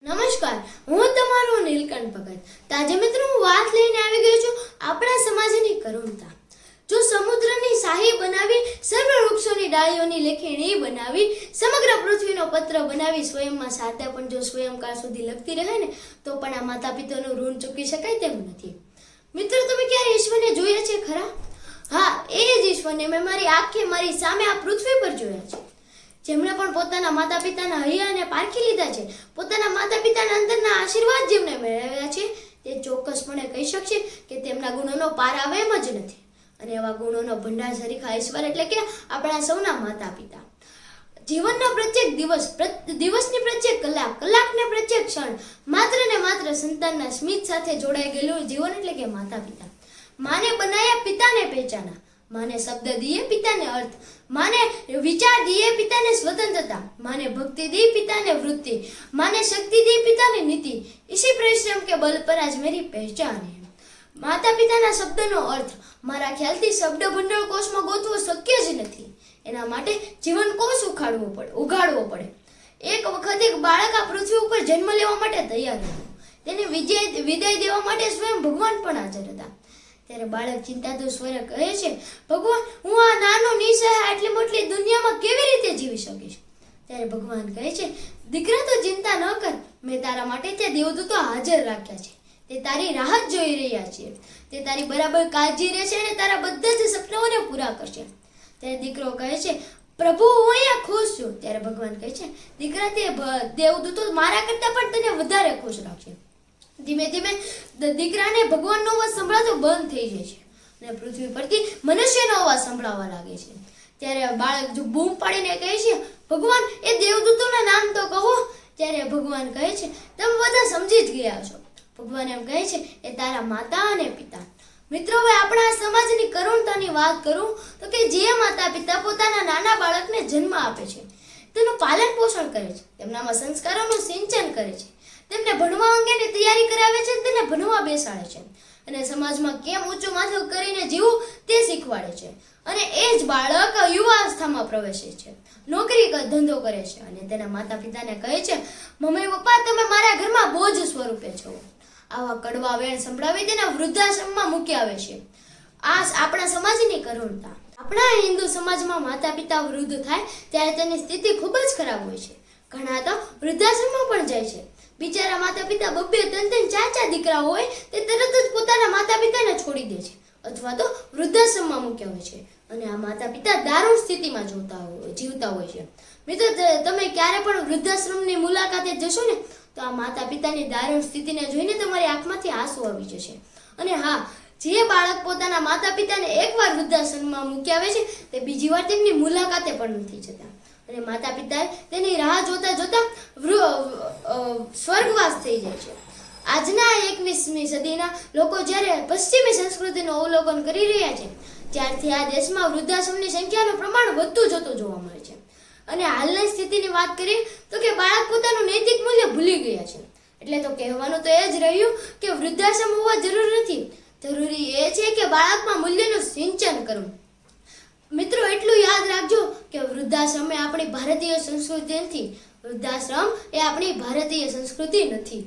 નમસ્કાર, હું તમારો નીલકંઠ ભગત. તાજે મિત્રો હું વાત લઈને આવી ગયો છું આપણા સમાજની કરુણતા. જો સમુદ્રની શાહી બનાવી, સર્વ વૃક્ષોની ડાળીઓની લેખણી બનાવી, સમગ્ર પૃથ્વીનો પત્ર બનાવી, સ્વયંમાં સાથે પણ જો સ્વયંકાળ સુધી લખતી રહે ને તો પણ આ માતા પિતાનું ઋણ ચૂકી શકાય તેમ નથી. મિત્રો, તમે ક્યારે ઈશ્વરને જોયા છે ખરા? હા, એ જ ઈશ્વરને મેં મારી આંખે મારી સામે આ પૃથ્વી પર જોયા છે. જેમણે પણ પોતાના માતા પિતાના હૈયાને પારખી લીધા છે, પોતાના માતા પિતાના અંદરના આશીર્વાદ જેમણે મેળવ્યા છે, તે ચોક્કસપણે કહી શકશે કે તેમના ગુણોનો પાર આવે એમ જ નથી. અને એવા ગુણોનો ભંડાર સરીખા ઈશ્વર એટલે કે આપણા સૌના માતા પિતા. જીવનનો પ્રત્યેક દિવસની પ્રત્યેક કલાકને પ્રત્યેક ક્ષણ માત્ર ને માત્ર સંતાનના સ્મિત સાથે જોડાઈ ગયેલું જીવન એટલે કે માતા પિતા. માને બનાયા પિતાને પહેચાના, માને શબ્દ દિए पिता अर्थ, माने विचार दिए पिता ने स्वतंत्रता, माने भक्ति दी पिता ने वृत्ति, माने शक्ति दी पिता ने नीति, इसी परिश्रम के बल पर आज मेरी पहचान है. माता પિતાના શબ્દનો અર્થ મારા ખ્યાલથી શબ્દ ભંડાર કોષમાં ગોતવો શક્ય જ નથી. એના માટે જીવન કોષ ઉગાડવો પડે. એક વખત એક બાળક આ પૃથ્વી ઉપર જન્મ લેવા માટે તૈયાર હતું. તેને વિદાય દેવા માટે સ્વયં ભગવાન પણ હાજર હતા. ત્યારે બાળક ચિંતાતુર સ્વરે કહે છે, ભગવાન, હું આ નાનો નિસહાય આટલી મોટી દુનિયામાં કેવી રીતે જીવી શકીશ? ત્યારે ભગવાન કહે છે, દીકરા, તો ચિંતા ન કર, મેં તારા માટે ત્યાં દેવદૂતો હાજર રાખ્યા છે. તે તારી રાહ જ જોઈ રહ્યા છે. તે તારી બરાબર કાળજી રહેશે અને તારા બધા જ સપનાઓને પૂરા કરશે. ત્યારે દીકરો કહે છે, પ્રભુ, હું અહીંયા ખુશ છું. ત્યારે ભગવાન કહે છે, દીકરા, તે દેવદૂતો મારા કરતા પણ તને વધારે ખુશ રાખશે. ધીમે ધીમે દીકરાને ભગવાનનો અવાજ સંભળાતો બંધ થઈ જાય છે અને પૃથ્વી પરથી મનુષ્યનો અવાજ સંભળાવા લાગે છે. ત્યારે બાળક જો બૂમ પાડીને કહે છે, ભગવાન, એ દેવદૂતોના નામ તો કહો. ત્યારે ભગવાન કહે છે, તમે બધા સમજી જ ગયા છો. ભગવાન એમ કહે છે, એ તારા માતા અને પિતા. મિત્રો, હવે આપણા સમાજની કરુણતાની વાત કરું તો કે જે માતા પિતા પોતાના નાના બાળકને જન્મ આપે છે, તેનું પાલન પોષણ કરે છે, તેમનામાં સંસ્કારોનું સિંચન કરે છે, તેમને ભણવા અંગેની તૈયારી કરાવે છે, તેને ભણવા બેસાડે છે અને સમાજમાં કેમ ઊંચું માથું કરીને જીવવું તે શીખવાડે છે. અને એ જ બાળક યુવાવસ્થામાં પ્રવેશે છે, નોકરી ધંધો કરે છે અને તેના માતા પિતાને કહે છે, મમ્મી પપ્પા, તમે મારા ઘરમાં બોજ સ્વરૂપે છો. આવા કડવા વેણ સંભળાવી તેના વૃદ્ધાશ્રમમાં મૂકી આવે છે. આ આપણા સમાજની કરુણતા. આપણા હિન્દુ સમાજમાં માતા પિતા વૃદ્ધ થાય ત્યારે તેની સ્થિતિ ખૂબ જ ખરાબ હોય છે. ઘણા તો વૃદ્ધાશ્રમમાં પણ જાય છે. બિચારા માતા પિતા બબ્બે ત્રણ ચાર દીકરા હોય તે તરત જ પોતાના માતા પિતાને છોડી દે છે અથવા તો વૃદ્ધાશ્રમમાં મૂક્યા હોય છે અને આ માતા પિતા દારૂણ સ્થિતિમાં જીવતા હોય છે. મિત્રો, તમે ક્યારે પણ વૃદ્ધાશ્રમની મુલાકાતે જશો ને તો આ માતા પિતાની દારૂણ સ્થિતિને જોઈને તમારી આંખમાંથી આંસુ આવી જશે. અને હા, જે બાળક પોતાના માતા પિતાને એકવાર વૃદ્ધાશ્રમમાં મૂકી આવે છે તે બીજી વાર તેમની મુલાકાતે પણ નથી જતા અને માતા પિતા તેની રાહ જોતા જોતા સ્વર્ગવાસ થઈ જાય છે. આજના 21મી સદીના લોકો જ્યારે પશ્ચિમી સંસ્કૃતિનું અવલોકન કરી રહ્યા છે ત્યારથી આ દેશમાં વૃદ્ધાશ્રમની સંખ્યાનું પ્રમાણ વધતું જતું જોવા મળે છે. અને હાલની સ્થિતિની વાત કરીએ તો કે બાળક પોતાનું નૈતિક મૂલ્ય ભૂલી ગયા છે. એટલે તો કહેવાનું તો એ જ રહ્યું કે વૃદ્ધાશ્રમ હોવા જરૂર નથી, જરૂરી એ છે કે બાળકમાં મૂલ્યનું સિંચન કરવું. મિત્રો, એટલું યાદ રાખજો કે વૃદ્ધાશ્રમ એ આપણી ભારતીય સંસ્કૃતિ નથી. વૃદ્ધાશ્રમ એ આપણી ભારતીય સંસ્કૃતિ નથી.